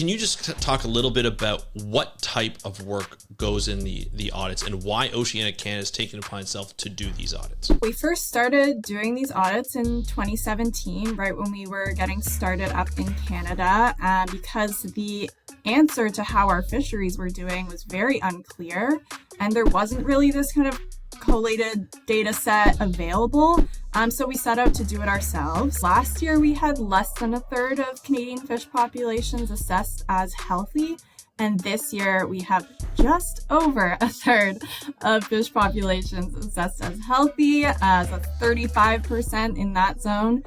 Can you just talk a little bit about what type of work goes in the audits and why Oceana Canada has taken it upon itself to do these audits? We first started doing these audits in 2017, right when we were getting started up in Canada, because the answer to how our fisheries were doing was very unclear, and there wasn't really this kind of collated data set available. So we set out to do it ourselves. Last year, we had less than a third of Canadian fish populations assessed as healthy. And this year, we have just over a third of fish populations assessed as healthy. So that's 35% in that zone.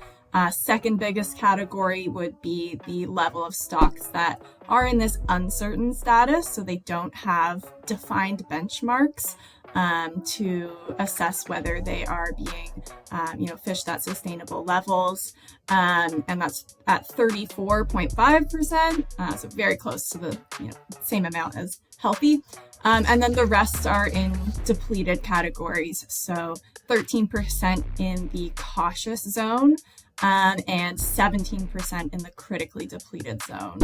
Second biggest category would be the level of stocks that are in this uncertain status. So they don't have defined benchmarks to assess whether they are being, fished at sustainable levels. And that's at 34.5%, so very close to the same amount as healthy. And then the rest are in depleted categories. So 13% in the cautious zone, and 17% in the critically depleted zone.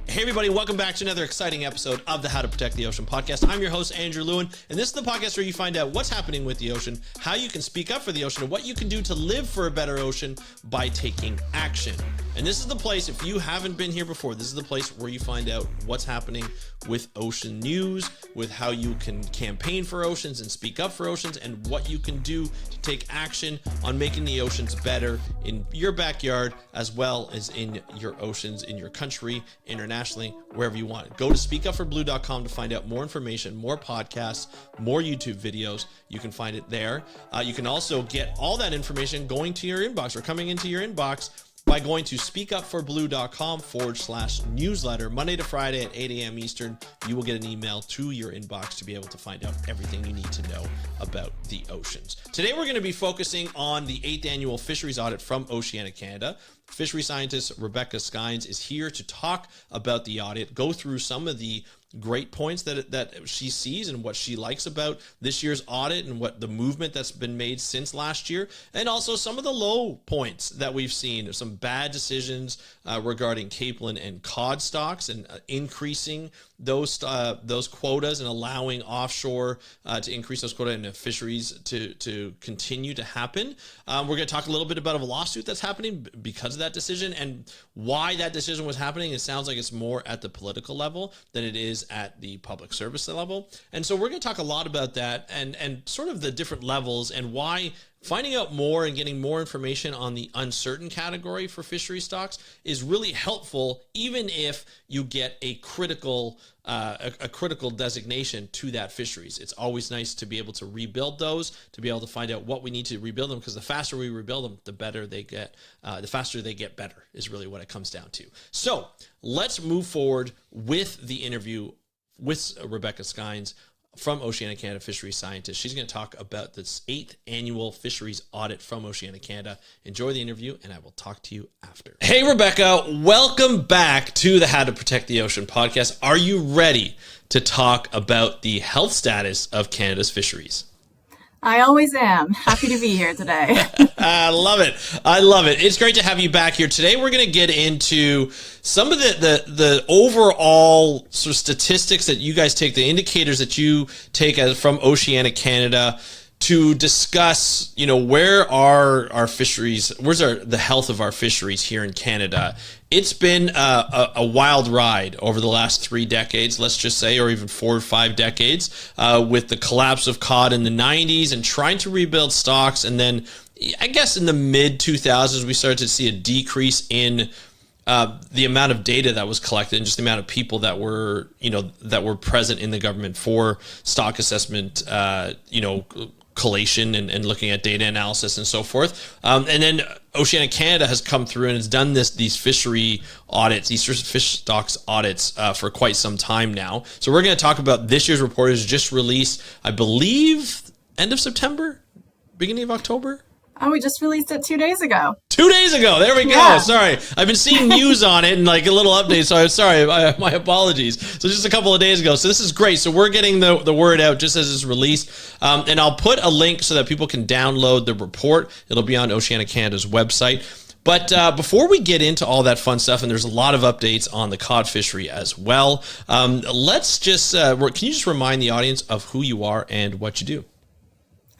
Hey everybody, welcome back to another exciting episode of the How to Protect the Ocean podcast. I'm your host, Andrew Lewin, and this is the podcast where you find out what's happening with the ocean, how you can speak up for the ocean, and what you can do to live for a better ocean by taking action. And this is the place, if you haven't been here before, this is the place where you find out what's happening with ocean news, with how you can campaign for oceans and speak up for oceans, and what you can do to take action on making the oceans better in your backyard, as well as in your oceans, in your country, internationally, wherever you want. Go to speakupforblue.com to find out more information, more podcasts, more YouTube videos. You can find it there. You can also get all that information going to your inbox or coming into your inbox by going to speakupforblue.com/newsletter. Monday to Friday at 8 a.m. Eastern, you will get an email to your inbox to be able to find out everything you need to know about the oceans. Today, we're going to be focusing on the 8th Annual Fisheries Audit from Oceana Canada. Fisheries Scientist Rebecca Schijns is here to talk about the audit, go through some of the great points that she sees and what she likes about this year's audit and what the movement that's been made since last year, and also some of the low points that we've seen, some bad decisions regarding capelin and cod stocks, and increasing those quotas and allowing offshore to increase those quotas and fisheries to continue to happen. We're going to talk a little bit about a lawsuit that's happening because of that decision and why that decision was happening. It sounds like it's more at the political level than it is at the public service level. And so we're going to talk a lot about that and sort of the different levels and why finding out more and getting more information on the uncertain category for fishery stocks is really helpful, even if you get a critical designation to that fisheries. It's always nice to be able to rebuild those, to be able to find out what we need to rebuild them, because the faster we rebuild them, the better they get. The faster they get better is really what it comes down to. So let's move forward with the interview with Rebecca Schijns from Oceana Canada, Fisheries Scientist. She's going to talk about this 8th Annual Fisheries Audit from Oceana Canada. Enjoy the interview, and I will talk to you after. Hey, Rebecca, welcome back to the How to Protect the Ocean podcast. Are you ready to talk about the health status of Canada's fisheries? I always am. Happy to be here today. I love it. I love it. It's great to have you back here. Today, we're going to get into some of the overall sort of statistics that you guys take, the indicators that you take from Oceana Canada, to discuss, where are our fisheries, the health of our fisheries here in Canada. It's been a wild ride over the last 3 decades, let's just say, or even 4 or 5 decades, with the collapse of cod in the 90s and trying to rebuild stocks. And then I guess in the mid 2000s, we started to see a decrease in the amount of data that was collected and just the amount of people that were present in the government for stock assessment, collation and looking at data analysis and so forth. And then Oceana Canada has come through and has done these fishery audits, these fish stocks audits for quite some time now. So we're going to talk about this year's report. Is just released, I believe, end of September, beginning of October. Oh, we just released it 2 days ago. 2 days ago. There we go. Yeah. Sorry. I've been seeing news on it and like a little update. So I'm sorry. My apologies. So just a couple of days ago. So this is great. So we're getting the word out just as it's released. And I'll put a link so that people can download the report. It'll be on Oceana Canada's website. But before we get into all that fun stuff, and there's a lot of updates on the cod fishery as well, let's just, can you just remind the audience of who you are and what you do?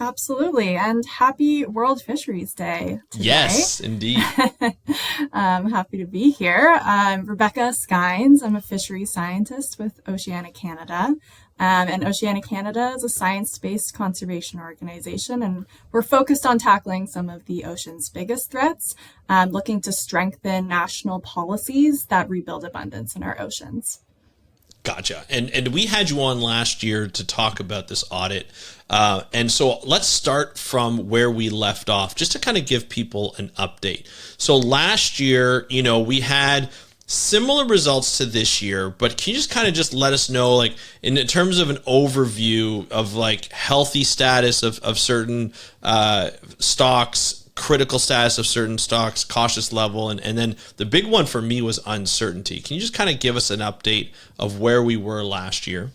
Absolutely. And happy World Fisheries Day today. Yes, indeed. I'm happy to be here. I'm Rebecca Schijns. I'm a fisheries scientist with Oceana Canada. And Oceana Canada is a science-based conservation organization, and we're focused on tackling some of the ocean's biggest threats, looking to strengthen national policies that rebuild abundance in our oceans. Gotcha. And we had you on last year to talk about this audit. And so let's start from where we left off, just to kind of give people an update. So last year, we had similar results to this year, but can you just kind of just let us know, like in terms of an overview of like healthy status of certain stocks, critical status of certain stocks, cautious level, and then the big one for me was uncertainty. Can you just kind of give us an update of where we were last year?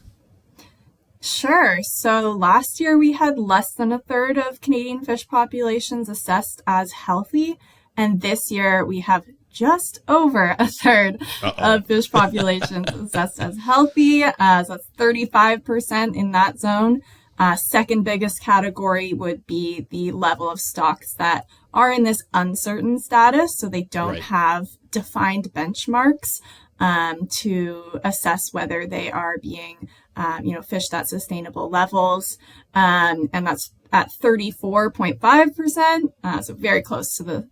Sure. So last year we had less than a third of Canadian fish populations assessed as healthy, and this year we have just over a third of fish populations assessed as healthy. So that's 35% in that zone. Second biggest category would be the level of stocks that are in this uncertain status. So they don't have defined benchmarks to assess whether they are being, fished at sustainable levels. And that's at 34.5%. So very close to the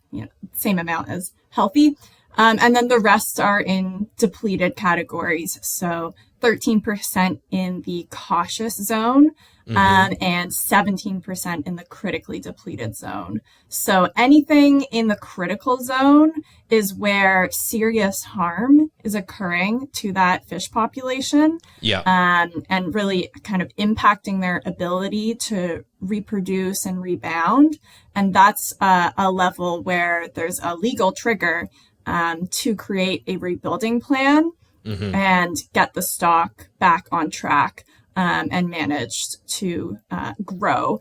same amount as healthy. And then the rest are in depleted categories. So 13% in the cautious zone, and 17% in the critically depleted zone. So anything in the critical zone is where serious harm is occurring to that fish population. And really kind of impacting their ability to reproduce and rebound. And that's a level where there's a legal trigger to create a rebuilding plan and get the stock back on track and managed to grow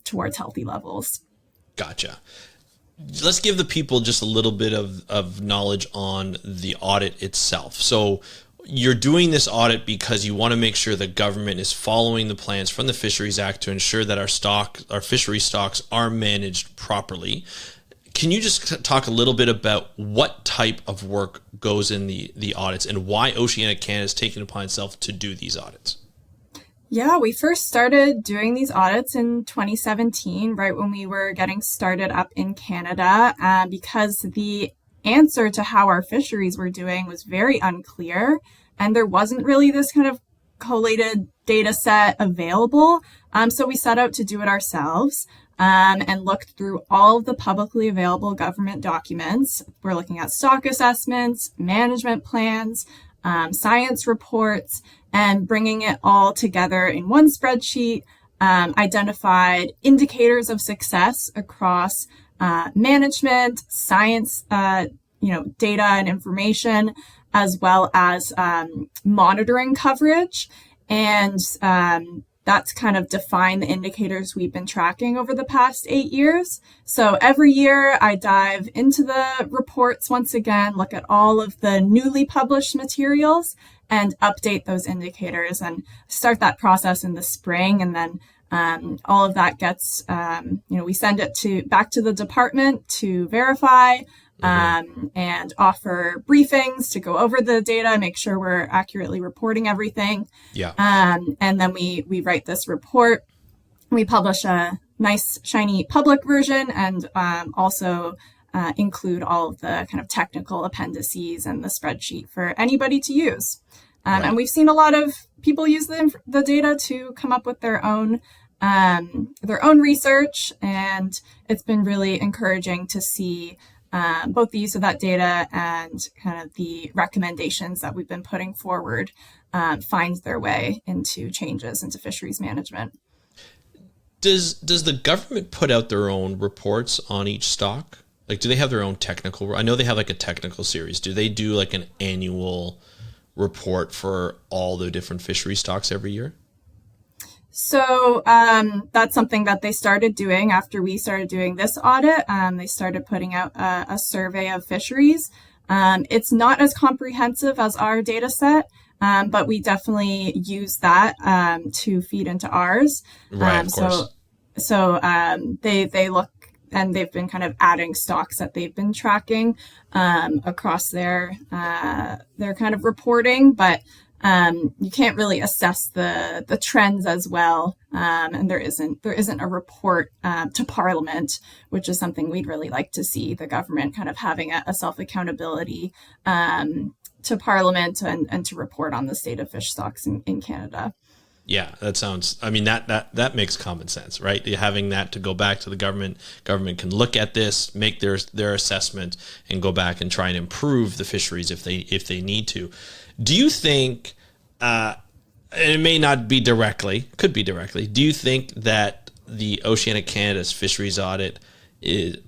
towards healthy levels. Gotcha. Let's give the people just a little bit of knowledge on the audit itself. So you're doing this audit because you want to make sure the government is following the plans from the Fisheries Act to ensure that our fishery stocks are managed properly. Can you just talk a little bit about what type of work goes in the audits and why Oceana Canada is taking it upon itself to do these audits? Yeah, we first started doing these audits in 2017, right when we were getting started up in Canada, because the answer to how our fisheries were doing was very unclear, and there wasn't really this kind of collated data set available. So we set out to do it ourselves. And looked through all of the publicly available government documents. We're looking at stock assessments, management plans, science reports, and bringing it all together in one spreadsheet, identified indicators of success across management, science, data and information, as well as monitoring coverage. And that's kind of defined the indicators we've been tracking over the past 8 years. So every year I dive into the reports once again, look at all of the newly published materials and update those indicators and start that process in the spring. And then all of that gets, we send it back to the department to verify, and offer briefings to go over the data, make sure we're accurately reporting everything. And then we write this report. We publish a nice, shiny public version and also include all of the kind of technical appendices and the spreadsheet for anybody to use. And we've seen a lot of people use the data to come up with their own research, and it's been really encouraging to see both the use of that data and kind of the recommendations that we've been putting forward find their way into changes into fisheries management. Does the government put out their own reports on each stock? Like, do they have their own technical? I know they have like a technical series. Do they do like an annual report for all the different fishery stocks every year? So that's something that they started doing after we started doing this audit. They started putting out a survey of fisheries. It's not as comprehensive as our data set, but we definitely use that to feed into ours. Right, of course. So they look, and they've been kind of adding stocks that they've been tracking across their kind of reporting, but you can't really assess the trends as well, and there isn't a report to Parliament, which is something we'd really like to see, the government kind of having a self accountability to Parliament and to report on the state of fish stocks in Canada. Yeah, that sounds, I mean, that makes common sense, right? Having that to go back to the government can look at this, make their assessment, and go back and try and improve the fisheries if they need to. Do you think, it may not be directly, could be directly, do you think that the Oceana Canada's fisheries audit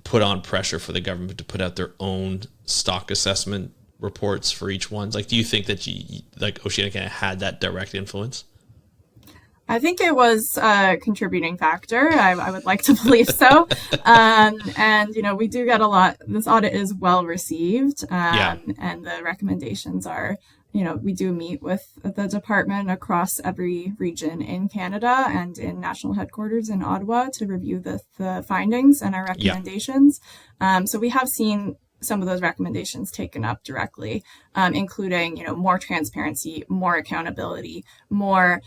put on pressure for the government to put out their own stock assessment reports for each one? Like, do you think that Oceana Canada had that direct influence? I think it was a contributing factor. I would like to believe so. And, we do get a lot. This audit is well received. And the recommendations are, we do meet with the department across every region in Canada and in national headquarters in Ottawa to review the findings and our recommendations. So we have seen some of those recommendations taken up directly, including, more transparency, more accountability, more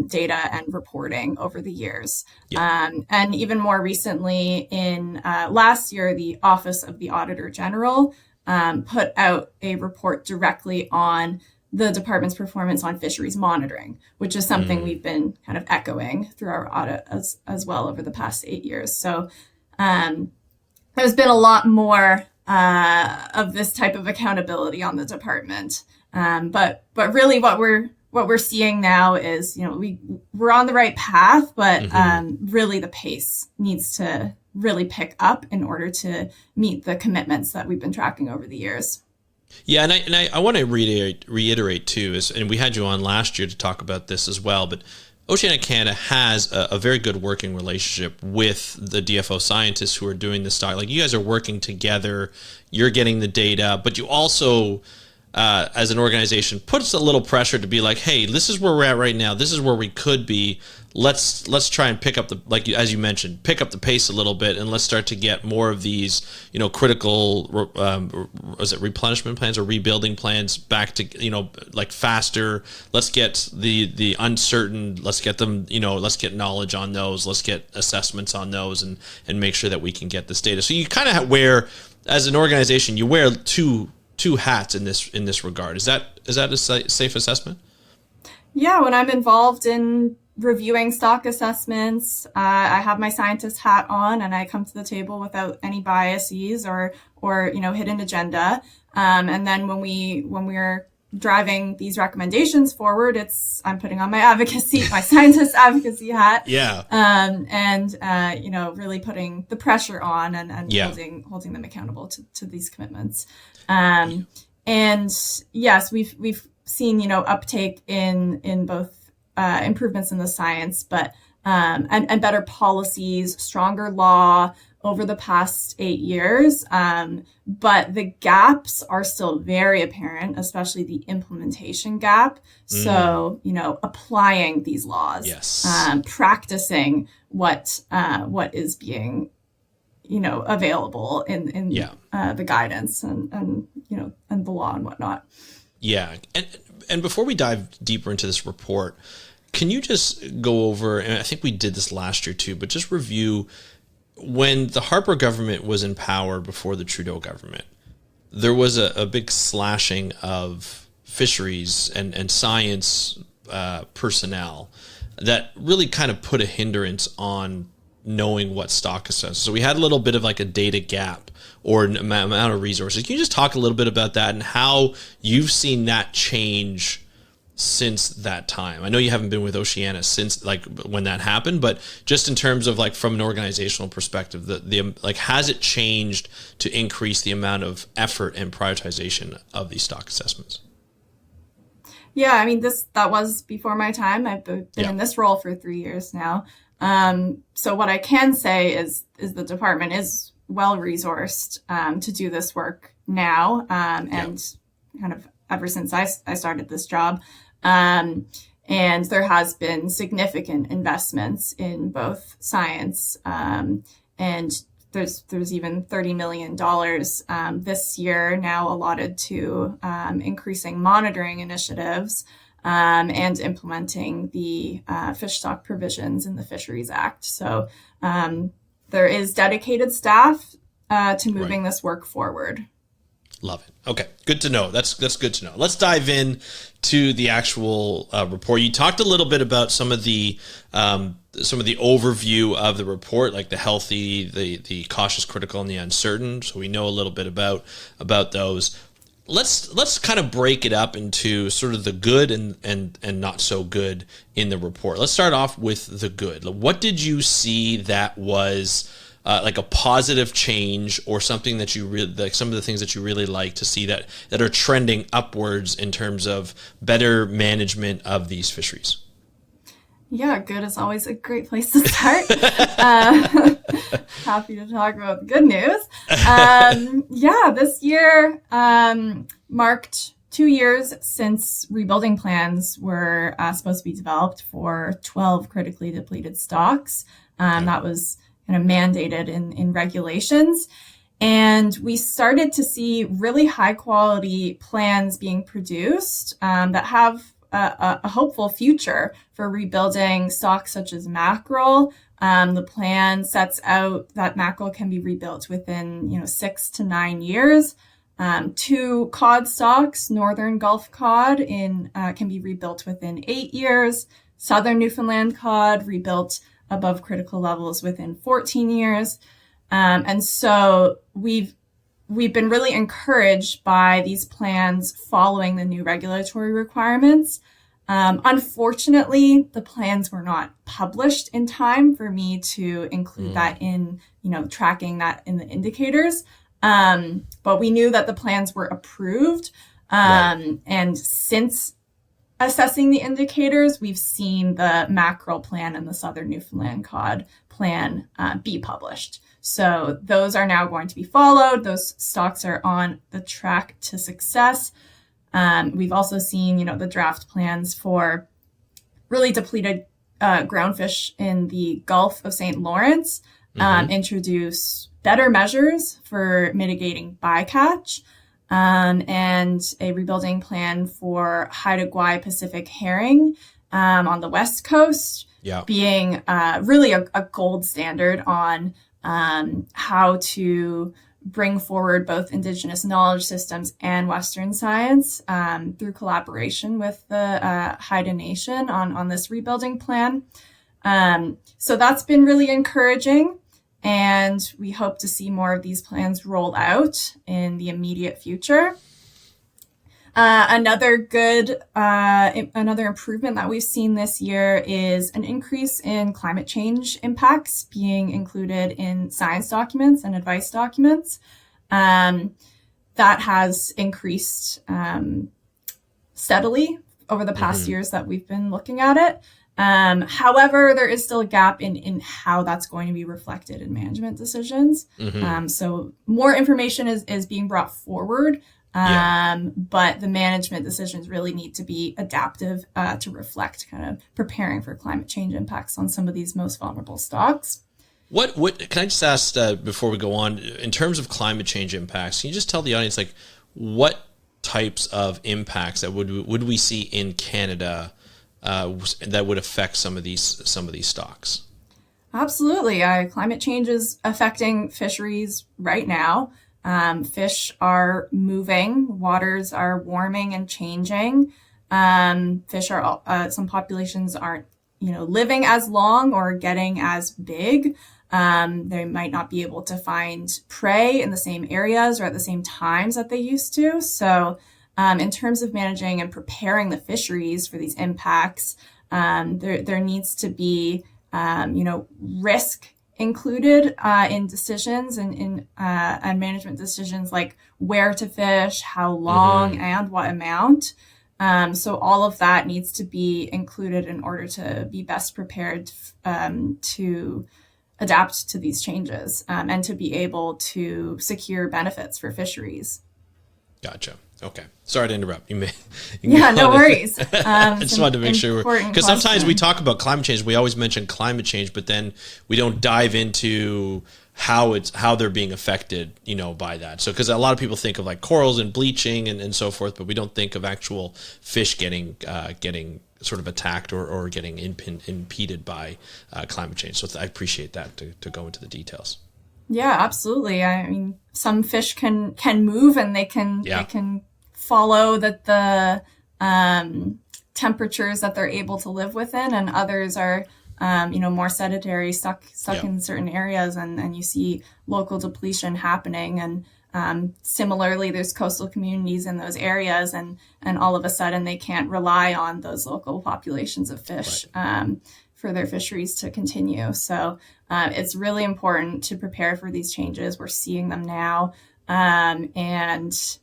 data and reporting over the years. And even more recently in last year, the Office of the Auditor General put out a report directly on the department's performance on fisheries monitoring, which is something we've been kind of echoing through our audit as well over the past 8 years. So there's been a lot more of this type of accountability on the department. But really what we're seeing now is, we're on the right path, but really the pace needs to really pick up in order to meet the commitments that we've been tracking over the years. Yeah, and I want to reiterate too, and we had you on last year to talk about this as well, but Oceana Canada has a very good working relationship with the DFO scientists who are doing this stock. Like, you guys are working together, you're getting the data, but you also, as an organization, puts a little pressure to be like, hey, this is where we're at right now. This is where we could be. Let's try and pick up as you mentioned, pick up the pace a little bit, and let's start to get more of these, critical, was it replenishment plans or rebuilding plans back to, faster. Let's get the uncertain, let's get them, let's get knowledge on those, let's get assessments on those, and make sure that we can get this data. So you kind of wear, as an organization, you wear two hats in this regard. Is that a safe assessment? Yeah, when I'm involved in reviewing stock assessments, I have my scientist hat on, and I come to the table without any biases or hidden agenda. And then when we're driving these recommendations forward, I'm putting on my scientist advocacy hat. Yeah. And really putting the pressure on and holding them accountable to these commitments. And yes, we've seen, uptake in both improvements in the science, but and better policies, stronger law over the past 8 years. But the gaps are still very apparent, especially the implementation gap. So, applying these laws, practicing what is being, available in the guidance and the law and whatnot. Yeah. And before we dive deeper into this report, can you just go over, and I think we did this last year too, but just review, when the Harper government was in power before the Trudeau government, there was a big slashing of fisheries and science personnel that really kind of put a hindrance on knowing what stock assessment. So we had a little bit of like a data gap or an amount of resources. Can you just talk a little bit about that and how you've seen that change since that time? I know you haven't been with Oceana since when that happened, but just in terms of from an organizational perspective, has it changed to increase the amount of effort and prioritization of these stock assessments? Yeah, I mean, that was before my time. I've been in this role for 3 years now. So what I can say is the department is well resourced to do this work now, and kind of ever since I started this job. And there has been significant investments in both science, and there's even $30 million this year now allotted to increasing monitoring initiatives and implementing the fish stock provisions in the Fisheries Act. So there is dedicated staff to moving this work forward. Love it. Okay, good to know. That's good to know. Let's dive in to the actual report. You talked a little bit about some of the overview of the report, like the healthy, the cautious, critical, and the uncertain. So we know a little bit about those. Let's kind of break it up into sort of the good and not so good in the report. Let's start off with the good. What did you see that was like a positive change, or something that you really like, some of the things that you really like to see that are trending upwards in terms of better management of these fisheries? Yeah, good is always a great place to start. Happy to talk about the good news. This year marked 2 years since rebuilding plans were supposed to be developed for 12 critically depleted stocks. That was kind of mandated in regulations. And we started to see really high quality plans being produced that have a hopeful future for rebuilding stocks such as mackerel. The plan sets out that mackerel can be rebuilt within 6 to 9 years. 2 cod stocks, northern Gulf cod, can be rebuilt within 8 years. Southern Newfoundland cod rebuilt above critical levels within 14 years. And so we've been really encouraged by these plans following the new regulatory requirements. Unfortunately, the plans were not published in time for me to include that in, tracking that in the indicators. But we knew that the plans were approved. And since assessing the indicators, we've seen the mackerel plan and the Southern Newfoundland cod plan be published. So those are now going to be followed. Those stocks are on the track to success. We've also seen, the draft plans for really depleted groundfish in the Gulf of St. Lawrence introduce better measures for mitigating bycatch. And a rebuilding plan for Haida Pacific herring on the West Coast, being really a gold standard on how to bring forward both Indigenous knowledge systems and Western science through collaboration with the Haida Nation on this rebuilding plan. So that's been really encouraging. And we hope to see more of these plans roll out in the immediate future. Another improvement that we've seen this year is an increase in climate change impacts being included in science documents and advice documents. That has increased steadily over the past years that we've been looking at it. However, there is still a gap in how that's going to be reflected in management decisions. So more information is being brought forward, but the management decisions really need to be adaptive to reflect kind of preparing for climate change impacts on some of these most vulnerable stocks. What can I just ask before we go on, in terms of climate change impacts, can you just tell the audience, like, what types of impacts that would we see in Canada that would affect some of these stocks? Absolutely. Climate change is affecting fisheries right now. Fish are moving, waters are warming and changing. Fish are some populations aren't living as long or getting as big. They might not be able to find prey in the same areas or at the same times that they used to. So in terms of managing and preparing the fisheries for these impacts, there needs to be, risk included in decisions and management decisions, like where to fish, how long, and what amount. So all of that needs to be included in order to be best prepared to adapt to these changes and to be able to secure benefits for fisheries. Gotcha. Okay. Sorry to interrupt. You no worries. I just wanted to make sure, because sometimes we talk about climate change. We always mention climate change, but then we don't dive into how they're being affected, by that. So, because a lot of people think of like corals and bleaching and so forth, but we don't think of actual fish getting sort of attacked or getting impeded by climate change. So I appreciate that to go into the details. Yeah, absolutely. I mean, some fish can move and they can follow the temperatures that they're able to live within, and others are more sedentary, stuck in certain areas, and you see local depletion happening. And similarly, there's coastal communities in those areas, and all of a sudden they can't rely on those local populations of fish for their fisheries to continue. So it's really important to prepare for these changes. We're seeing them now, and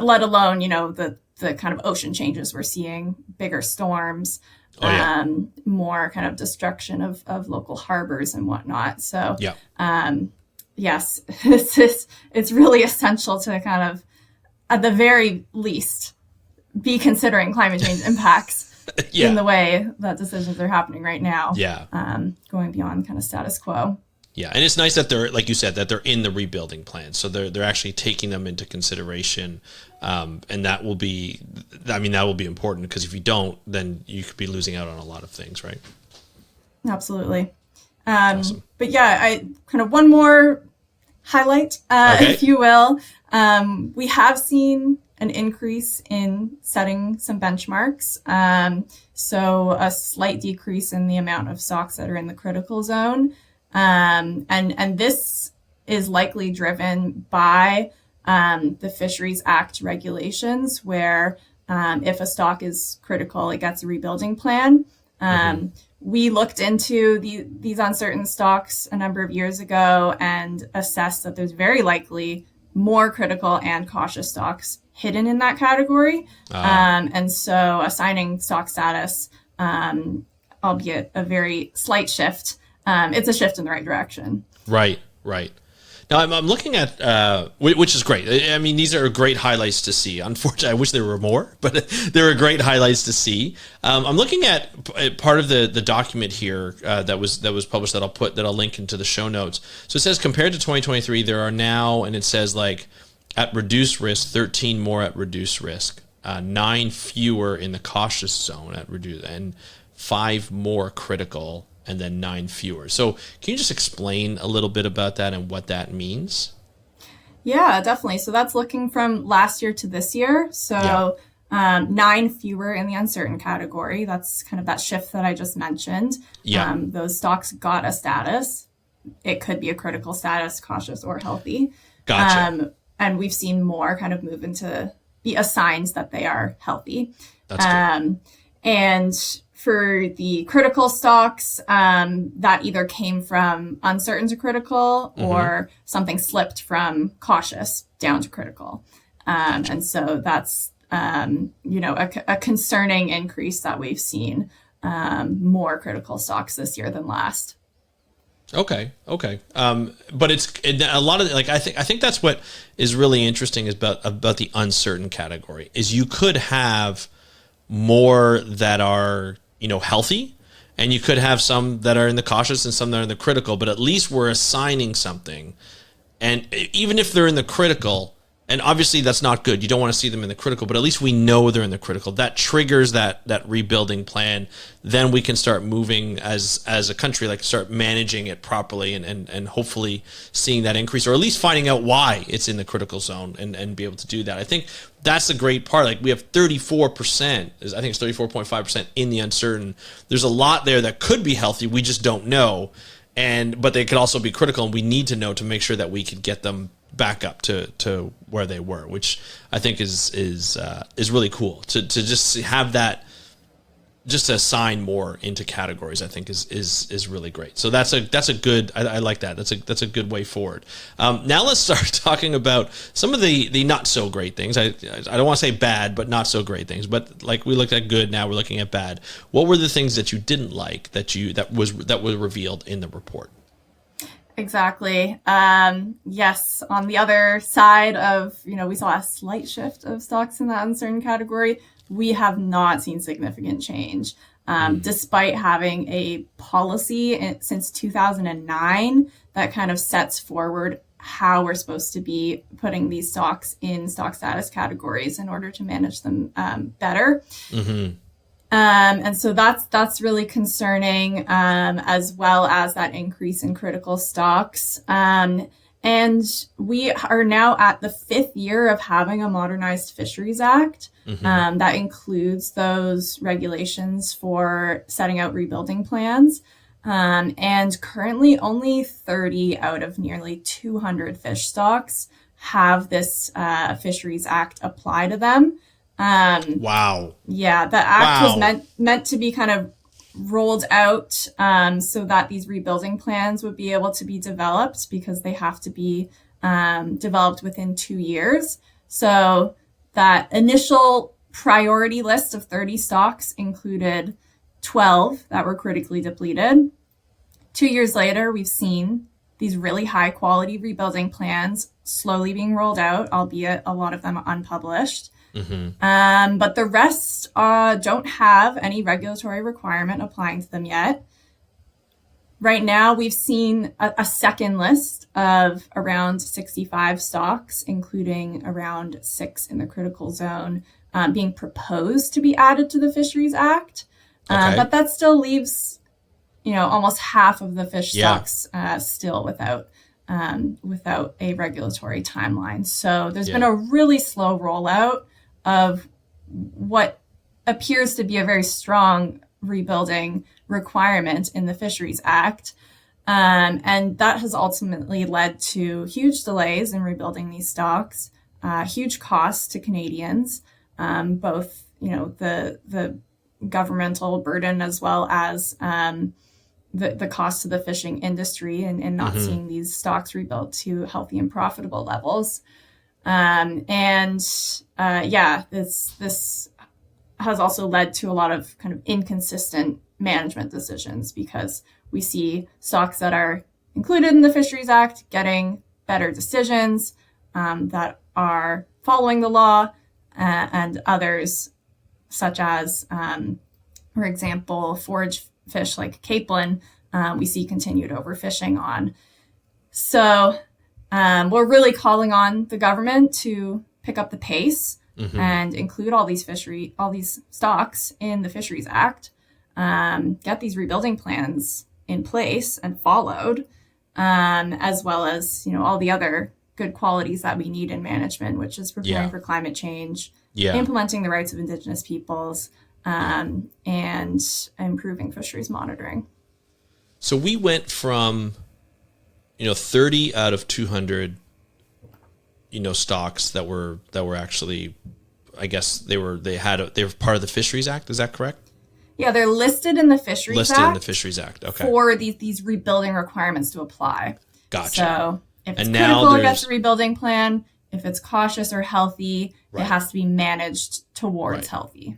let alone, the kind of ocean changes we're seeing, bigger storms, more kind of destruction of local harbors and whatnot. So yes, it's really essential to kind of, at the very least, be considering climate change impacts in the way that decisions are happening right now. Going beyond kind of status quo. Yeah, and it's nice that they're, like you said, that they're in the rebuilding plan. So they're actually taking them into consideration, and that will be important, because if you don't, then you could be losing out on a lot of things, right? Absolutely. Awesome. But yeah, I kind of one more highlight, if you will. We have seen an increase in setting some benchmarks. So a slight decrease in the amount of stocks that are in the critical zone. And this is likely driven by the Fisheries Act regulations, where if a stock is critical, it gets a rebuilding plan. We looked into these uncertain stocks a number of years ago and assessed that there's very likely more critical and cautious stocks hidden in that category. And so assigning stock status, albeit a very slight shift, it's a shift in the right direction. Right. Now I'm looking at, which is great. I mean, these are great highlights to see. Unfortunately, I wish there were more, but there are great highlights to see. I'm looking at part of the document here that was published that I'll link into the show notes. So it says, compared to 2023, there are now, and it says like at reduced risk, 13 more at reduced risk, 9 fewer in the cautious zone at reduced, and 5 more critical, and then 9 fewer. So can you just explain a little bit about that and what that means? Yeah, definitely. So that's looking from last year to this year. So 9 fewer in the uncertain category. That's kind of that shift that I just mentioned. Those stocks got a status. It could be a critical status, cautious, or healthy. Gotcha. And we've seen more kind of move into be assigned that they are healthy. That's good. And for the critical stocks, that either came from uncertain to critical, or something slipped from cautious down to critical. Gotcha. And so that's, a concerning increase that we've seen, more critical stocks this year than last. Okay. But it's a lot of, like, I think that's what is really interesting is about the uncertain category is you could have more that are, healthy, and you could have some that are in the cautious and some that are in the critical, but at least we're assigning something. And even if they're in the critical, and obviously that's not good, you don't want to see them in the critical, but at least we know they're in the critical. That triggers that rebuilding plan. Then we can start moving as a country, like start managing it properly and hopefully seeing that increase, or at least finding out why it's in the critical zone and be able to do that. I think that's the great part. Like we have 34%, I think it's 34.5% in the uncertain. There's a lot there that could be healthy. We just don't know. But they could also be critical, and we need to know to make sure that we could get them back up to where they were, which I think is really cool to just have that just to assign more into categories, I think is really great. So that's a good, I like that. That's a good way forward. Now let's start talking about some of the not so great things. I don't want to say bad, but not so great things. But like we looked at good, now we're looking at bad. What were the things that you didn't like that were revealed in the report? Exactly. Yes, on the other side of, we saw a slight shift of stocks in that uncertain category. We have not seen significant change, despite having a policy since 2009 that kind of sets forward how we're supposed to be putting these stocks in stock status categories in order to manage them better. Mm-hmm. And so that's really concerning, as well as that increase in critical stocks. And we are now at the 5th year of having a modernized Fisheries Act. Mm-hmm. That includes those regulations for setting out rebuilding plans. And currently only 30 out of nearly 200 fish stocks have this Fisheries Act apply to them. Wow. Yeah, the act was meant to be kind of rolled out so that these rebuilding plans would be able to be developed, because they have to be developed within 2 years. So that initial priority list of 30 stocks included 12 that were critically depleted. 2 years later, we've seen these really high quality rebuilding plans slowly being rolled out, albeit a lot of them unpublished. Mm-hmm. But the rest don't have any regulatory requirement applying to them yet. Right now, we've seen a second list of around 65 stocks, including around 6 in the critical zone, being proposed to be added to the Fisheries Act. Okay. But that still leaves, almost half of the fish stocks still without a regulatory timeline. So there's been a really slow rollout of what appears to be a very strong rebuilding requirement in the Fisheries Act. And that has ultimately led to huge delays in rebuilding these stocks, huge costs to Canadians, both, the governmental burden as well as the cost to the fishing industry and not mm-hmm. seeing these stocks rebuilt to healthy and profitable levels. This has also led to a lot of kind of inconsistent management decisions, because we see stocks that are included in the Fisheries Act getting better decisions that are following the law, and others, such as, for example, forage fish like capelin, we see continued overfishing on. So we're really calling on the government to pick up the pace mm-hmm. and include all these stocks in the Fisheries Act, get these rebuilding plans in place and followed, as well as, all the other good qualities that we need in management, which is preparing for climate change, implementing the rights of Indigenous peoples, and improving fisheries monitoring. So we went from 30 out of 200, stocks that were actually, I guess they were part of the Fisheries Act. Is that correct? Yeah, they're listed in the Fisheries Act. Listed in the Fisheries Act. Okay. For these rebuilding requirements to apply. Gotcha. So if it's critical, it gets a rebuilding plan. If it's cautious or healthy, it has to be managed towards healthy.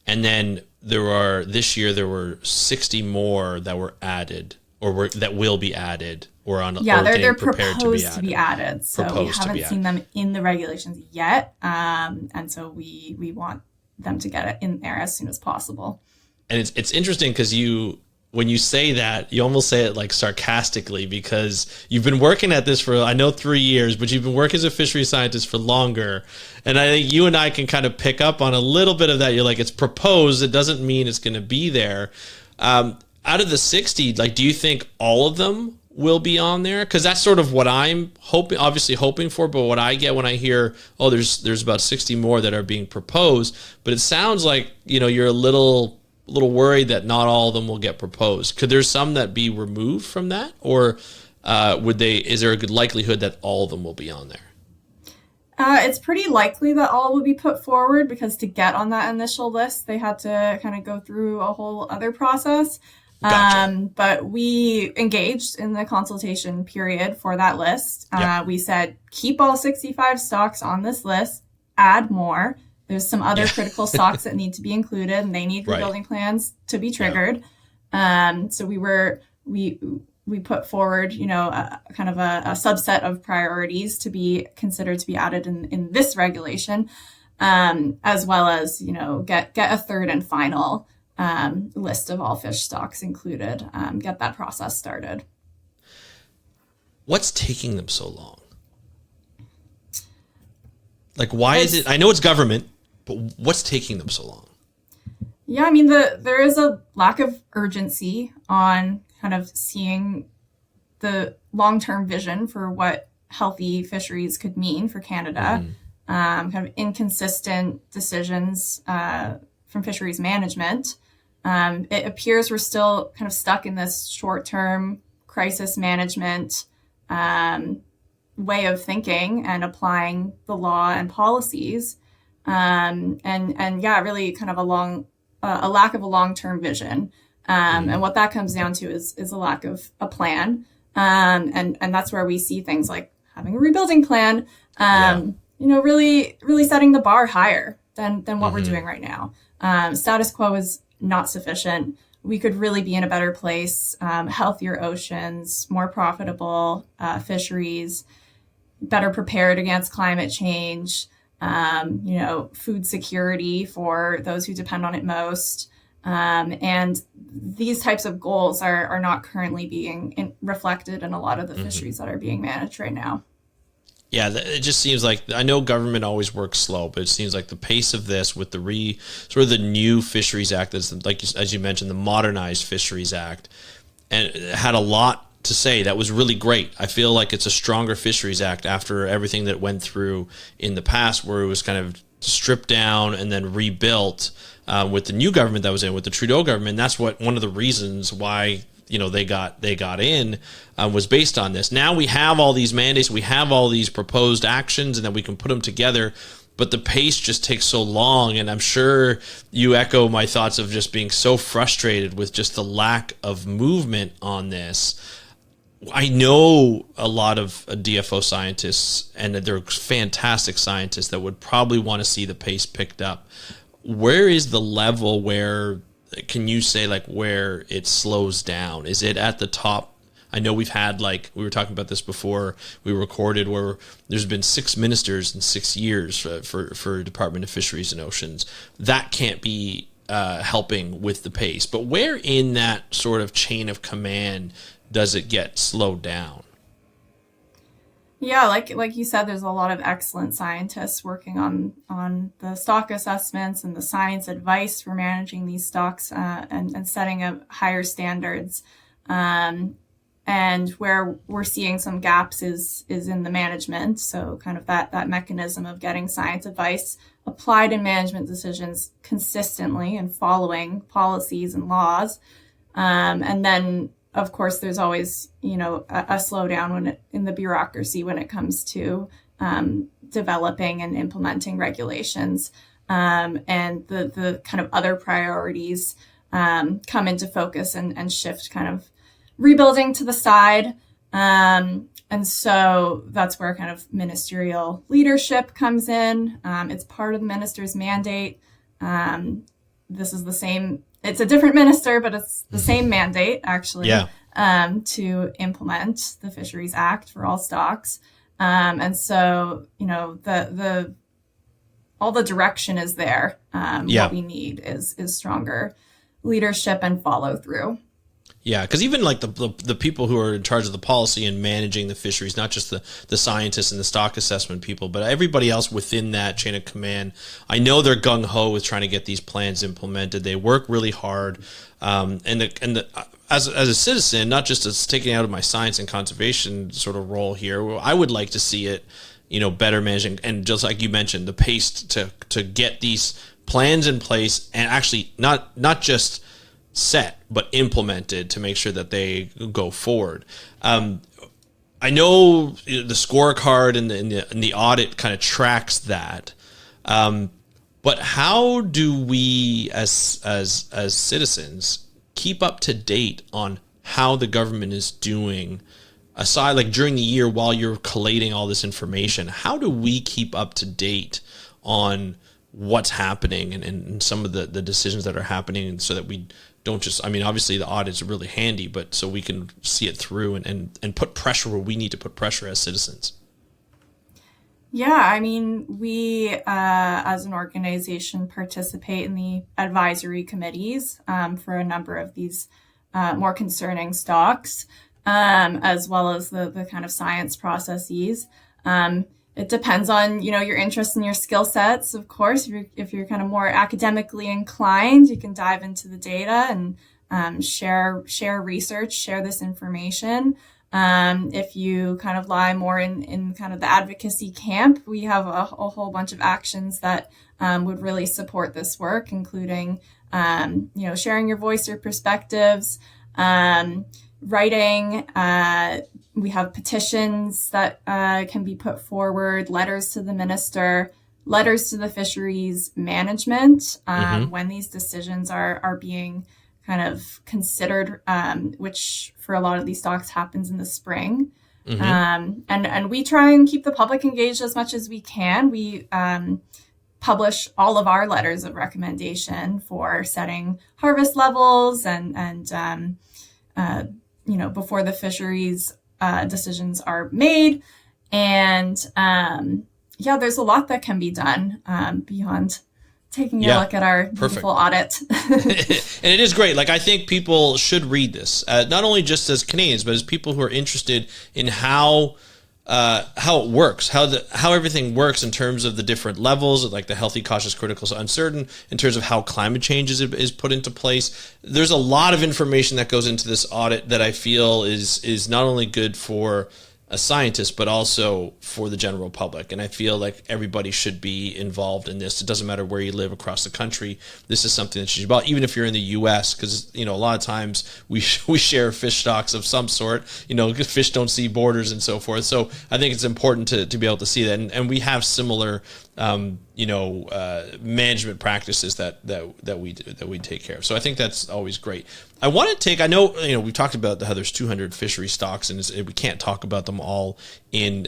And then this year there were 60 more that were added that will be added. They're proposed to be added. So we haven't seen them in the regulations yet. And so we want them to get it in there as soon as possible. And it's interesting because when you say that, you almost say it like sarcastically, because you've been working at this for, I know, 3 years, but you've been working as a fisheries scientist for longer. And I think you and I can kind of pick up on a little bit of that. You're like, it's proposed. It doesn't mean it's going to be there. Out of the 60, do you think all of them will be on there? Because that's sort of what I'm hoping for, but what I get when I hear, there's about 60 more that are being proposed, but it sounds like, you're a little worried that not all of them will get proposed. Could there some that be removed from that, or is there a good likelihood that all of them will be on there? It's pretty likely that all will be put forward because to get on that initial list, they had to kind of go through a whole other process. Gotcha. But we engaged in the consultation period for that list. Yep. We said, keep all 65 stocks on this list, add more. There's some other critical stocks that need to be included, and they need rebuilding plans to be triggered. So we put forward, kind of a subset of priorities to be considered to be added in this regulation, as well as, get a third and final list of all fish stocks included, get that process started. What's taking them so long? Like, why is it? I know it's government, but what's taking them so long? Yeah, I mean, there is a lack of urgency on kind of seeing the long-term vision for what healthy fisheries could mean for Canada. Kind of inconsistent decisions from fisheries management. It appears we're still kind of stuck in this short-term crisis management way of thinking and applying the law and policies. And really kind of a lack of a long-term vision. And what that comes down to is a lack of a plan. And that's where we see things like having a rebuilding plan, really, really setting the bar higher than what we're doing right now. Status quo is not sufficient. We could really be in a better place, healthier oceans, more profitable fisheries, better prepared against climate change, food security for those who depend on it most. And these types of goals are not currently being reflected in a lot of the fisheries that are being managed right now. Yeah, it just seems like, I know government always works slow, but it seems like the pace of this with the the new Fisheries Act, that's like, as you mentioned, the modernized Fisheries Act, and it had a lot to say that was really great. I feel like it's a stronger Fisheries Act after everything that went through in the past, where it was kind of stripped down and then rebuilt with the new government that was in, with the Trudeau government. And that's one of the reasons why they got in, was based on this. Now we have all these mandates, we have all these proposed actions, and then we can put them together. But the pace just takes so long, and I'm sure you echo my thoughts of just being so frustrated with just the lack of movement on this. I know a lot of DFO scientists, and they're fantastic scientists, that would probably want to see the pace picked up. Where is the level where, can you say, like, where it slows down? Is it at the top? I know we've had, like, we were talking about this before we recorded, where there's been 6 ministers in 6 years for Department of Fisheries and Oceans. That can't be helping with the pace. But where in that sort of chain of command does it get slowed down? Yeah, like you said, there's a lot of excellent scientists working on the stock assessments and the science advice for managing these stocks and setting up higher standards. And where we're seeing some gaps is in the management. So kind of that mechanism of getting science advice applied in management decisions consistently and following policies and laws. And then, of course, there's always, a slowdown in the bureaucracy when it comes to developing and implementing regulations. And the kind of other priorities come into focus and shift kind of rebuilding to the side. And so that's where kind of ministerial leadership comes in. It's part of the minister's mandate. This is the same, it's a different minister, but it's the same mandate, actually, to implement the Fisheries Act for all stocks. And so, all the direction is there. What we need is stronger leadership and follow through. Yeah, because even like the people who are in charge of the policy and managing the fisheries, not just the scientists and the stock assessment people, but everybody else within that chain of command, I know they're gung-ho with trying to get these plans implemented. They work really hard. As a citizen, not just as taking out of my science and conservation sort of role here, I would like to see it, better managing, and just like you mentioned, the pace to get these plans in place and actually not just set, but implemented to make sure that they go forward. I know the scorecard and the audit kind of tracks that. But how do we as citizens keep up to date on how the government is doing, aside like during the year while you're collating all this information? How do we keep up to date on what's happening and some of the decisions that are happening, so that we don't just, I mean, obviously the audit's really handy, but so we can see it through and put pressure where we need to put pressure as citizens? Yeah, I mean, we as an organization participate in the advisory committees for a number of these more concerning stocks, as well as the kind of science processes. It depends on, your interests and your skill sets, of course. If you're kind of more academically inclined, you can dive into the data and share research, share this information. If you kind of lie more in kind of the advocacy camp, we have a whole bunch of actions that would really support this work, including, sharing your voice or perspectives, writing. We have petitions that can be put forward, letters to the minister, letters to the fisheries management when these decisions are being kind of considered, which for a lot of these stocks happens in the spring. And we try and keep the public engaged as much as we can. We publish all of our letters of recommendation for setting harvest levels and before the fisheries decisions are made. And there's a lot that can be done beyond taking a look at our beautiful audit. And it is great. Like, I think people should read this, not only just as Canadians, but as people who are interested in how it works, how everything works in terms of the different levels, like the healthy, cautious, critical, so uncertain, in terms of how climate change is put into place. There's a lot of information that goes into this audit that I feel is not only good for a scientist, but also for the general public. And I feel like everybody should be involved in this. It doesn't matter where you live across the country. This is something that you should, about, even if you're in the U.S., because, a lot of times we share fish stocks of some sort, fish don't see borders and so forth. So I think it's important to be able to see that. And we have similar, management practices that we take care of. So I think that's always great. I want to take, I know, we've talked about how there's 200 fishery stocks, and we can't talk about them all in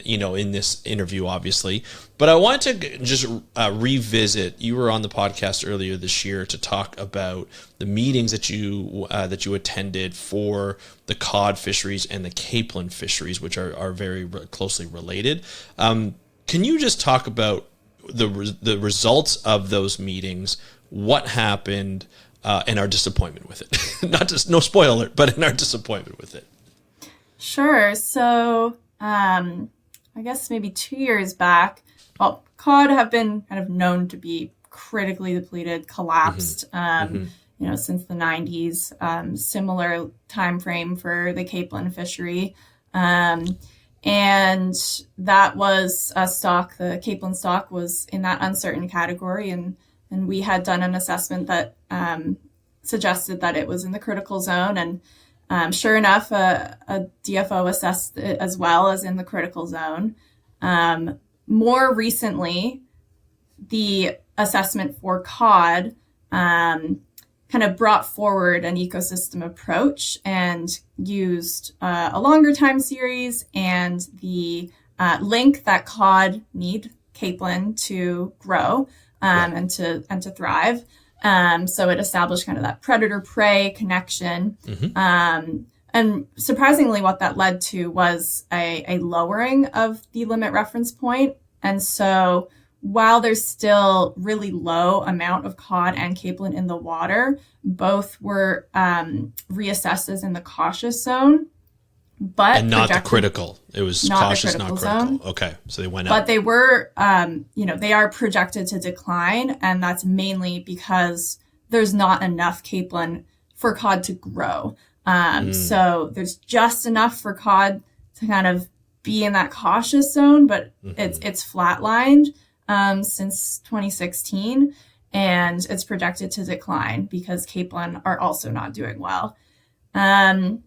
this interview, obviously, but I wanted to just revisit, you were on the podcast earlier this year to talk about the meetings that you attended for the cod fisheries and the capelin fisheries, which are very closely related. Can you just talk about the results of those meetings, what happened, and our disappointment with it? Not just, no spoiler alert, but in our disappointment with it. Sure. So I guess maybe 2 years back, cod have been kind of known to be critically depleted, collapsed, since the 90s, similar time frame for the capelin fishery. And that was a stock, the capelin stock was in that uncertain category. And we had done an assessment that suggested that it was in the critical zone. And sure enough, a DFO assessed it as well as in the critical zone. More recently, the assessment for cod kind of brought forward an ecosystem approach and used a longer time series and the link that cod need capelin to grow and to thrive. So it established kind of that predator-prey connection. And surprisingly, what that led to was a lowering of the limit reference point. And so while there's still really low amount of cod and capelin in the water, both were reassessed as in the cautious zone. And not the critical. It was cautious, not critical. Zone. Okay, so they went up. But they were, they are projected to decline, and that's mainly because there's not enough capelin for cod to grow. So there's just enough for cod to kind of be in that cautious zone, but it's flatlined since 2016, and it's projected to decline because capelin are also not doing well. And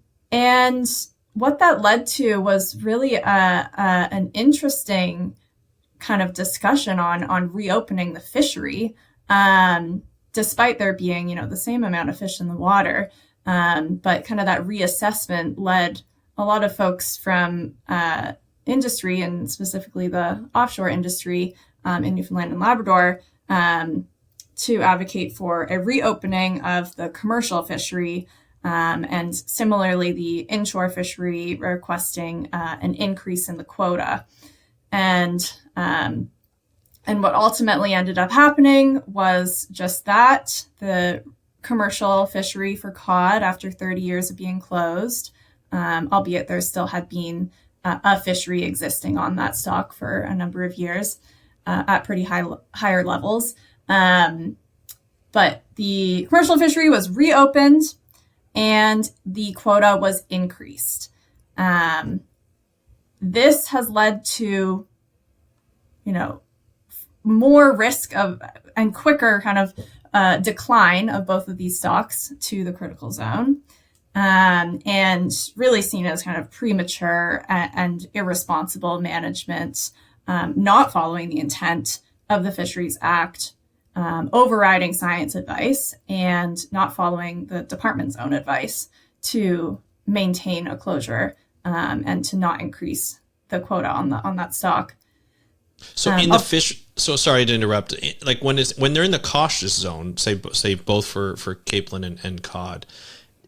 what that led to was really an interesting kind of discussion on reopening the fishery, despite there being, the same amount of fish in the water. But kind of that reassessment led a lot of folks from industry, and specifically the offshore industry in Newfoundland and Labrador, to advocate for a reopening of the commercial fishery, and similarly the inshore fishery requesting an increase in the quota. And what ultimately ended up happening was just that. The commercial fishery for cod, after 30 years of being closed, albeit there still had been a fishery existing on that stock for a number of years at pretty higher levels. But the commercial fishery was reopened and the quota was increased. This has led to, more risk of and quicker kind of decline of both of these stocks to the critical zone, and really seen as kind of premature and irresponsible management, not following the intent of the Fisheries Act, overriding science advice, and not following the department's own advice to maintain a closure, and to not increase the quota on that stock. So in the fish, so sorry to interrupt. Like when they're in the cautious zone, say both for capelin and cod,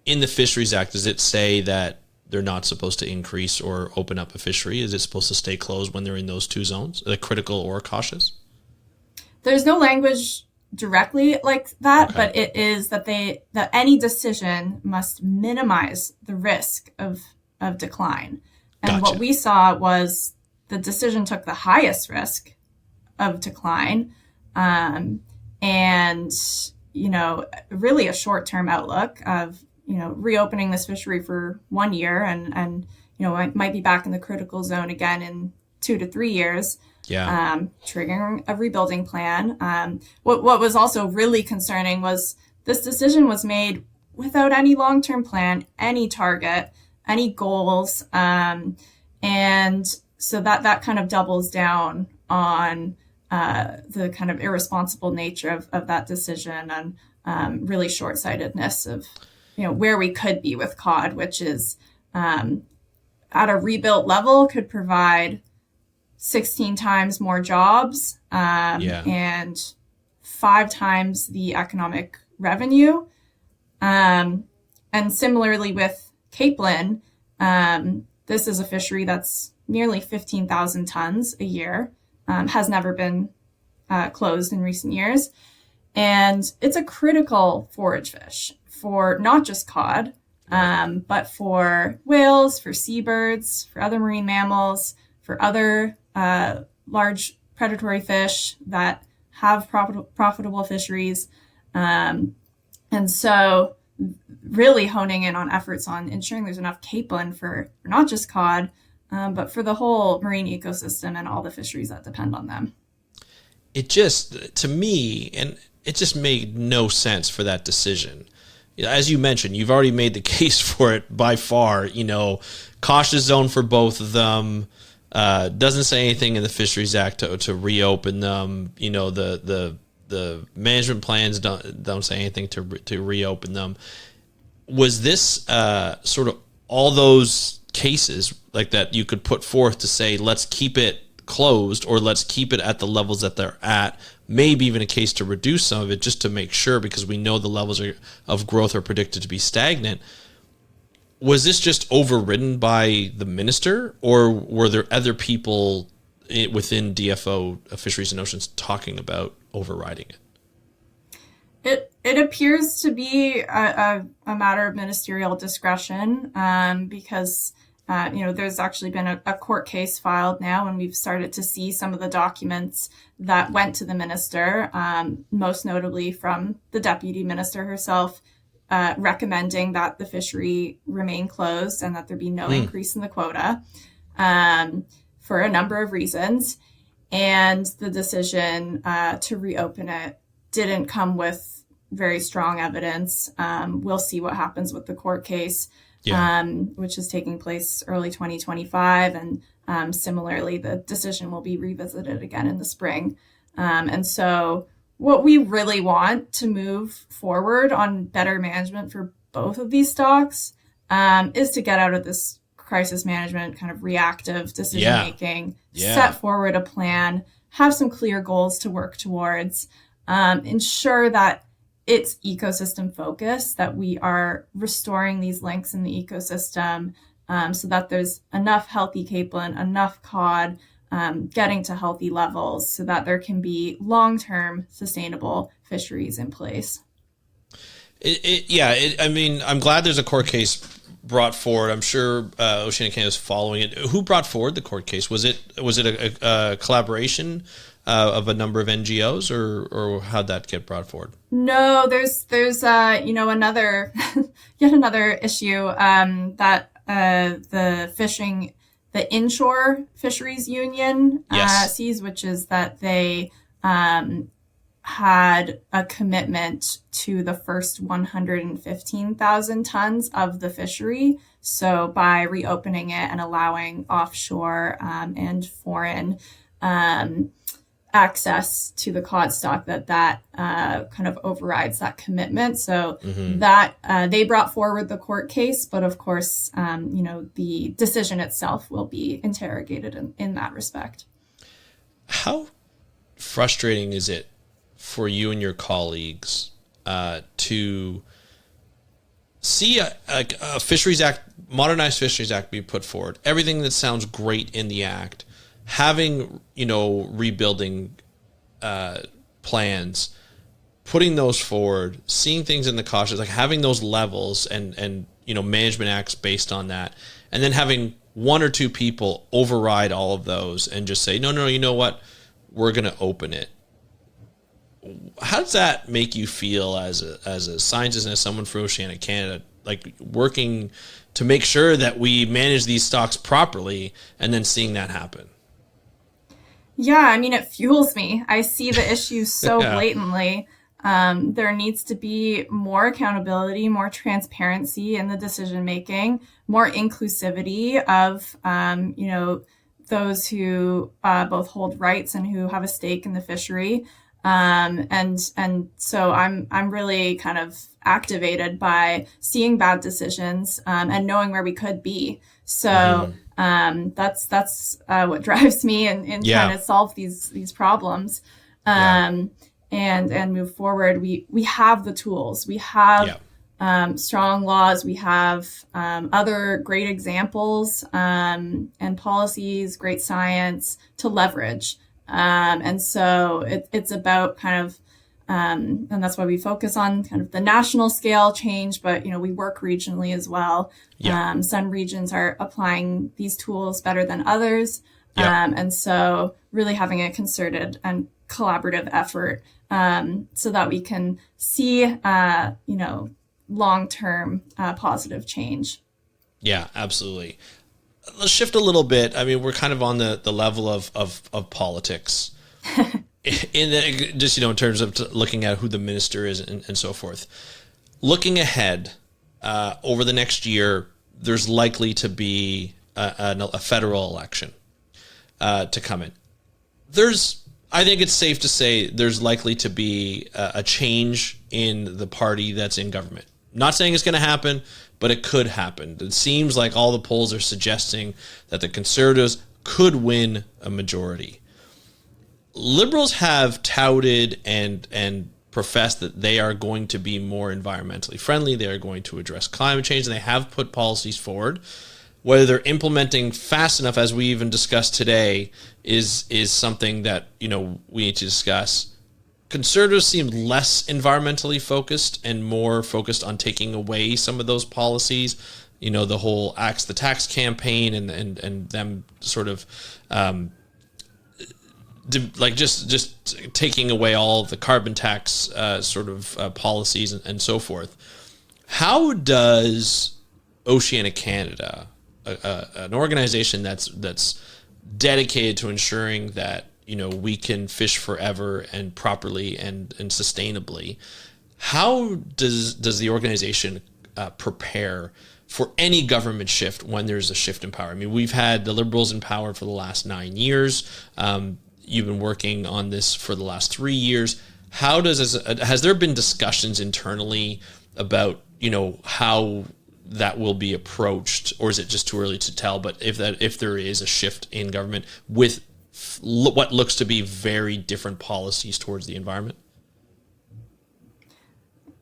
in the Fisheries Act, does it say that they're not supposed to increase or open up a fishery? Is it supposed to stay closed when they're in those two zones, the critical or cautious? There's no language directly like that, Okay. but it is that any decision must minimize the risk of decline. And Gotcha. what we saw was the decision took the highest risk of decline, and really a short-term outlook of reopening this fishery for 1 year, and might be back in the critical zone again in 2 to 3 years. Yeah. Triggering a rebuilding plan. What was also really concerning was this decision was made without any long-term plan, any target, any goals, and so that kind of doubles down on the kind of irresponsible nature of that decision, and really short-sightedness of where we could be with cod, which is at a rebuilt level could provide 16 times more jobs, and 5 times the economic revenue. And similarly with capelin, this is a fishery that's nearly 15,000 tons a year, has never been closed in recent years. And it's a critical forage fish for not just cod, but for whales, for seabirds, for other marine mammals, for other large predatory fish that have profitable fisheries. And so really honing in on efforts on ensuring there's enough capelin for not just cod, but for the whole marine ecosystem and all the fisheries that depend on them. It just, to me, and it just made no sense for that decision. As you mentioned, you've already made the case for it by far. Cautious zone for both of them. Doesn't say anything in the Fisheries Act to reopen them. The management plans don't say anything to reopen them. Was this sort of all those cases like that you could put forth to say, let's keep it closed, or let's keep it at the levels that they're at, maybe even a case to reduce some of it just to make sure, because we know the levels of growth are predicted to be stagnant? Was this just overridden by the minister, or were there other people within DFO, Fisheries and Oceans, talking about overriding it? It appears to be a matter of ministerial discretion, because there's actually been a court case filed now, and we've started to see some of the documents that went to the minister, most notably from the deputy minister herself, recommending that the fishery remain closed and that there be no increase in the quota, for a number of reasons. And the decision to reopen it didn't come with very strong evidence. We'll see what happens with the court case. which is taking place early 2025. And similarly, the decision will be revisited again in the spring. And so what we really want to move forward on better management for both of these stocks is to get out of this crisis management kind of reactive decision making, set forward a plan, have some clear goals to work towards, ensure that it's ecosystem focused, that we are restoring these links in the ecosystem so that there's enough healthy capelin, enough cod, getting to healthy levels so that there can be long-term sustainable fisheries in place. I mean, I'm glad there's a court case brought forward. I'm sure Oceana Canada is following it. Who brought forward the court case? Was it a collaboration of a number of NGOs, or how'd that get brought forward? No, there's another yet another issue that the Inshore Fisheries Union sees, which is that they had a commitment to the first 115,000 tons of the fishery. So by reopening it and allowing offshore and foreign access to the cod stock, that kind of overrides that commitment. So that they brought forward the court case, but of course, the decision itself will be interrogated in that respect. How frustrating is it for you and your colleagues to see a Fisheries Act, modernized Fisheries Act be put forward? Everything that sounds great in the act, having, rebuilding plans, putting those forward, seeing things in the cautious, like having those levels and management acts based on that, and then having one or two people override all of those and just say, no, you know what, we're going to open it. How does that make you feel as a scientist and as someone for Oceana Canada, like working to make sure that we manage these stocks properly and then seeing that happen? Yeah, I mean, it fuels me. I see the issues so blatantly. There needs to be more accountability, more transparency in the decision making, more inclusivity of, those who both hold rights and who have a stake in the fishery. And so I'm really kind of activated by seeing bad decisions and knowing where we could be. So that's what drives me in trying to solve these problems and move forward. We have the tools. We have strong laws. We have other great examples and policies, great science to leverage. And so it's about kind of, and that's why we focus on kind of the national scale change, but, we work regionally as well. Some regions are applying these tools better than others. And so really having a concerted and collaborative effort, so that we can see, long-term, positive change. Yeah, absolutely. Let's shift a little bit. I mean, we're kind of on the level of politics in terms of looking at who the minister is and so forth. Looking ahead over the next year, there's likely to be a federal election to come in. I think it's safe to say there's likely to be a change in the party that's in government. Not saying it's going to happen, but it could happen. It seems like all the polls are suggesting that the Conservatives could win a majority. Liberals have touted and professed that they are going to be more environmentally friendly. They are going to address climate change, and they have put policies forward. Whether they're implementing fast enough, as we even discussed today, is something that we need to discuss. Conservatives seem less environmentally focused and more focused on taking away some of those policies. The whole Axe the Tax campaign and them sort of just taking away all of the carbon tax policies and so forth. How does Oceana Canada, an organization that's dedicated to ensuring that we can fish forever and properly and sustainably, how does the organization prepare for any government shift when there's a shift in power. I mean, we've had the Liberals in power for the last 9 years. You've been working on this for the last 3 years. Has there been discussions internally about, how that will be approached, or is it just too early to tell? But if there is a shift in government with what looks to be very different policies towards the environment?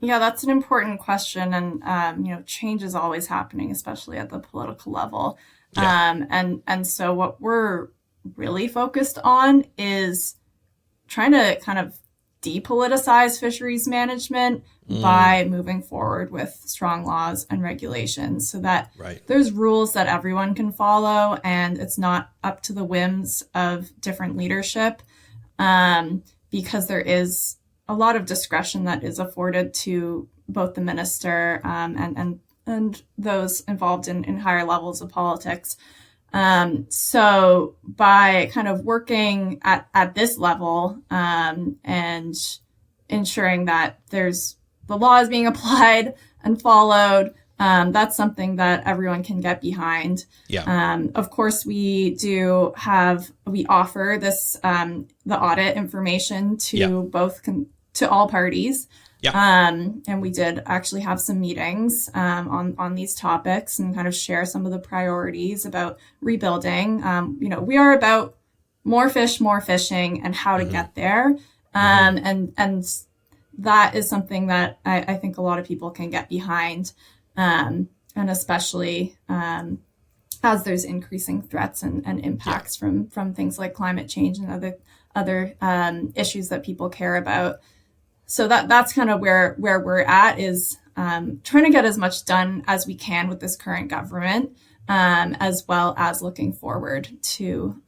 Yeah, that's an important question, and change is always happening, especially at the political level. Yeah. And so what we're really focused on is trying to kind of depoliticize fisheries management by moving forward with strong laws and regulations, so that there's rules that everyone can follow, and it's not up to the whims of different leadership, because there is a lot of discretion that is afforded to both the minister and those involved in higher levels of politics. So by kind of working at this level and ensuring that the law is being applied and followed, that's something that everyone can get behind. Yeah. Of course, we offer this the audit information to to all parties. Yeah. And we did actually have some meetings on these topics and kind of share some of the priorities about rebuilding. We are about more fish, more fishing, and how to get there. And that is something that I think a lot of people can get behind, and especially as there's increasing threats and impacts from things like climate change and other issues that people care about. So that's kind of where we're at, is trying to get as much done as we can with this current government, as well as looking forward to,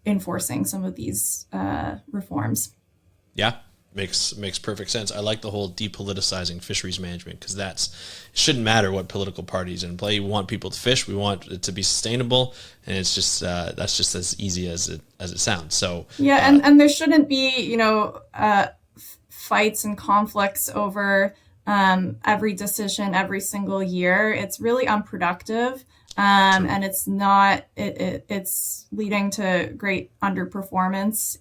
enforcing some of these reforms. Yeah, makes perfect sense. I like the whole depoliticizing fisheries management, because it shouldn't matter what political parties in play. We want people to fish. We want it to be sustainable, and it's just that's just as easy as it sounds. So yeah, and there shouldn't be fights and conflicts over every decision every single year. It's really unproductive, and it's not. It's leading to great underperformance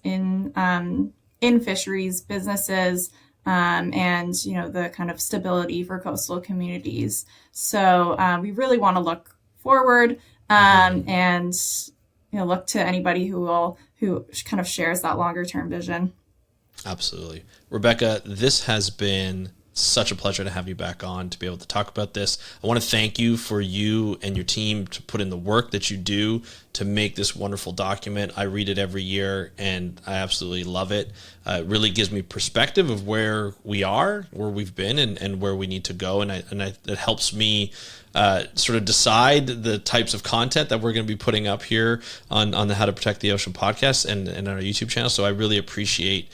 in fisheries businesses, and the kind of stability for coastal communities. So we really want to look forward, and look to anybody who kind of shares that longer term vision. Absolutely. Rebecca, this has been such a pleasure to have you back on to be able to talk about this. I want to thank you for you and your team to put in the work that you do to make this wonderful document. I read it every year and I absolutely love it. It really gives me perspective of where we are, where we've been, and where we need to go. And it helps me sort of decide the types of content that we're going to be putting up here on the How to Protect the Ocean podcast and on our YouTube channel. So I really appreciate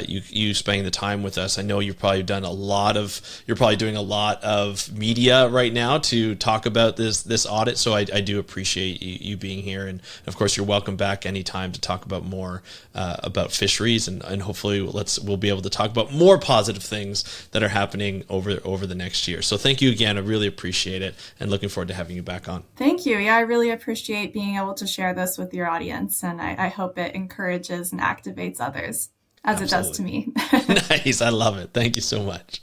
you spending the time with us. I know you're probably doing a lot of media right now to talk about this audit. So I do appreciate you being here. And of course, you're welcome back anytime to talk about more about fisheries, and hopefully we'll be able to talk about more positive things that are happening over the next year. So thank you again. I really appreciate it, and looking forward to having you back on. Thank you. Yeah, I really appreciate being able to share this with your audience, and I hope it encourages and activates others, as Absolutely. It does to me. Nice. I love it. Thank you so much.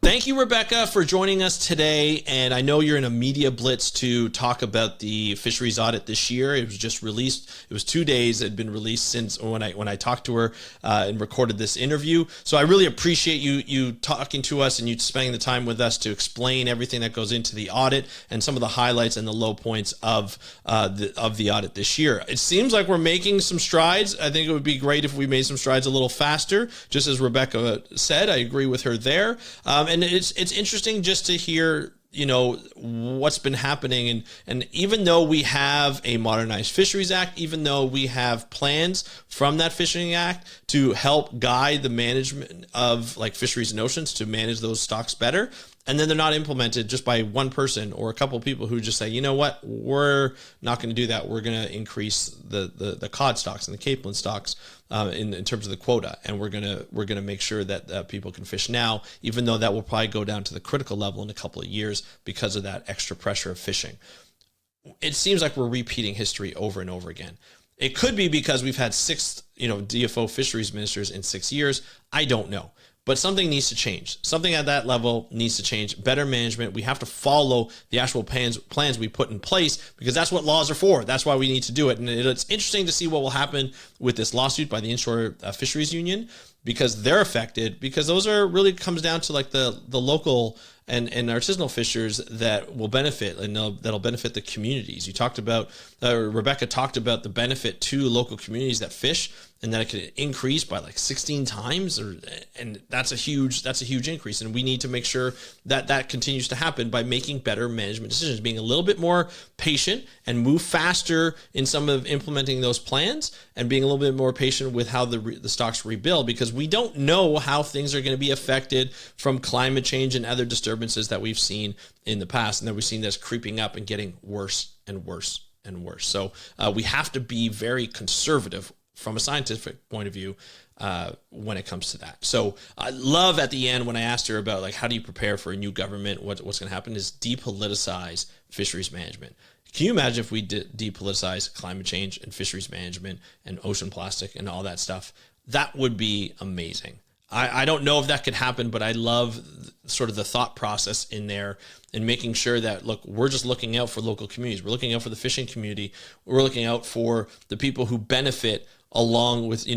Thank you, Rebecca, for joining us today. And I know you're in a media blitz to talk about the fisheries audit this year. It was just released. It was 2 days. It had been released since when I talked to her and recorded this interview. So I really appreciate you talking to us and you spending the time with us to explain everything that goes into the audit and some of the highlights and the low points of the audit this year. It seems like we're making some strides. I think it would be great if we made some strides a little faster, just as Rebecca said. I agree with her there. And it's interesting just to hear, what's been happening. And even though we have a modernized Fisheries Act, even though we have plans from that Fishing Act to help guide the management of like fisheries and oceans to manage those stocks better, and then they're not implemented just by one person or a couple of people who just say, you know what, we're not going to do that. We're going to increase the cod stocks and the capelin stocks in terms of the quota, and we're gonna make sure that people can fish now, even though that will probably go down to the critical level in a couple of years because of that extra pressure of fishing. It seems like we're repeating history over and over again. It could be because we've had 6, DFO fisheries ministers in 6 years. I don't know. But something needs to change. Something at that level needs to change. Better management. We have to follow the actual plans we put in place because that's what laws are for. That's why we need to do it. And it's interesting to see what will happen with this lawsuit by the Inshore Fisheries Union, because they're affected, because those are really comes down to like the local and artisanal fishers that will benefit, and that'll benefit the communities. You talked about, Rebecca talked about the benefit to local communities that fish, and that it could increase by like 16 times, and that's a huge increase. And we need to make sure that that continues to happen by making better management decisions, being a little bit more patient and move faster in some of implementing those plans, and being a little bit more patient with how the stocks rebuild, because we don't know how things are going to be affected from climate change and other disturbances that we've seen in the past, and that we've seen this creeping up and getting worse and worse and worse. So we have to be very conservative from a scientific point of view when it comes to that. So I love at the end when I asked her about like, how do you prepare for a new government? What's going to happen is depoliticize fisheries management. Can you imagine if we depoliticize climate change and fisheries management and ocean plastic and all that stuff? That would be amazing. I don't know if that could happen, but I love sort of the thought process in there and making sure that, look, we're just looking out for local communities. We're looking out for the fishing community. We're looking out for the people who benefit along with,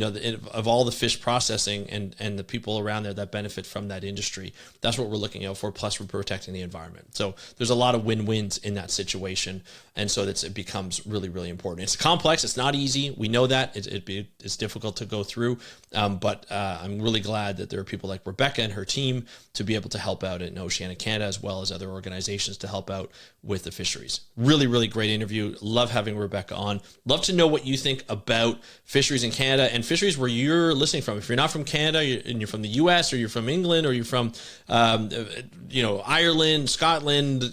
of all the fish processing and the people around there that benefit from that industry. That's what we're looking out for. Plus, we're protecting the environment. So there's a lot of win-wins in that situation. And so it becomes really, really important. It's complex. It's not easy. We know that. It's difficult to go through. But I'm really glad that there are people like Rebecca and her team to be able to help out in Oceana Canada, as well as other organizations to help out with the fisheries. Really, really great interview. Love having Rebecca on. Love to know what you think about fisheries in Canada and fisheries where you're listening from. If you're not from Canada and you're from the US, or you're from England, or you're from Ireland, Scotland,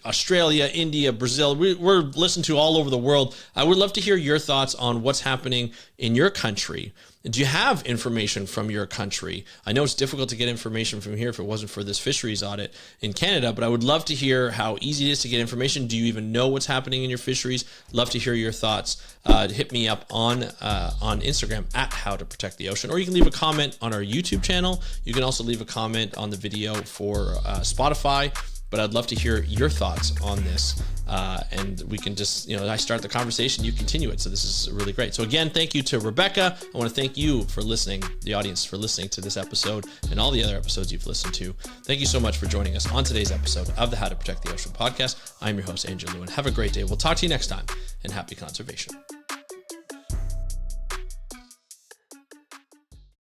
Australia, India, Brazil, we're listened to all over the world. I would love to hear your thoughts on what's happening in your country. Do you have information from your country? I know it's difficult to get information from here if it wasn't for this fisheries audit in Canada, but I would love to hear how easy it is to get information. Do you even know what's happening in your fisheries? Love to hear your thoughts. Hit me up on Instagram at How to Protect the Ocean, or you can leave a comment on our YouTube channel. You can also leave a comment on the video for Spotify. But I'd love to hear your thoughts on this. And we can just, I start the conversation, you continue it. So this is really great. So again, thank you to Rebecca. I want to thank you for listening, the audience for listening to this episode and all the other episodes you've listened to. Thank you so much for joining us on today's episode of the How to Protect the Ocean podcast. I'm your host, Andrew Lewin. Have a great day. We'll talk to you next time, and happy conservation.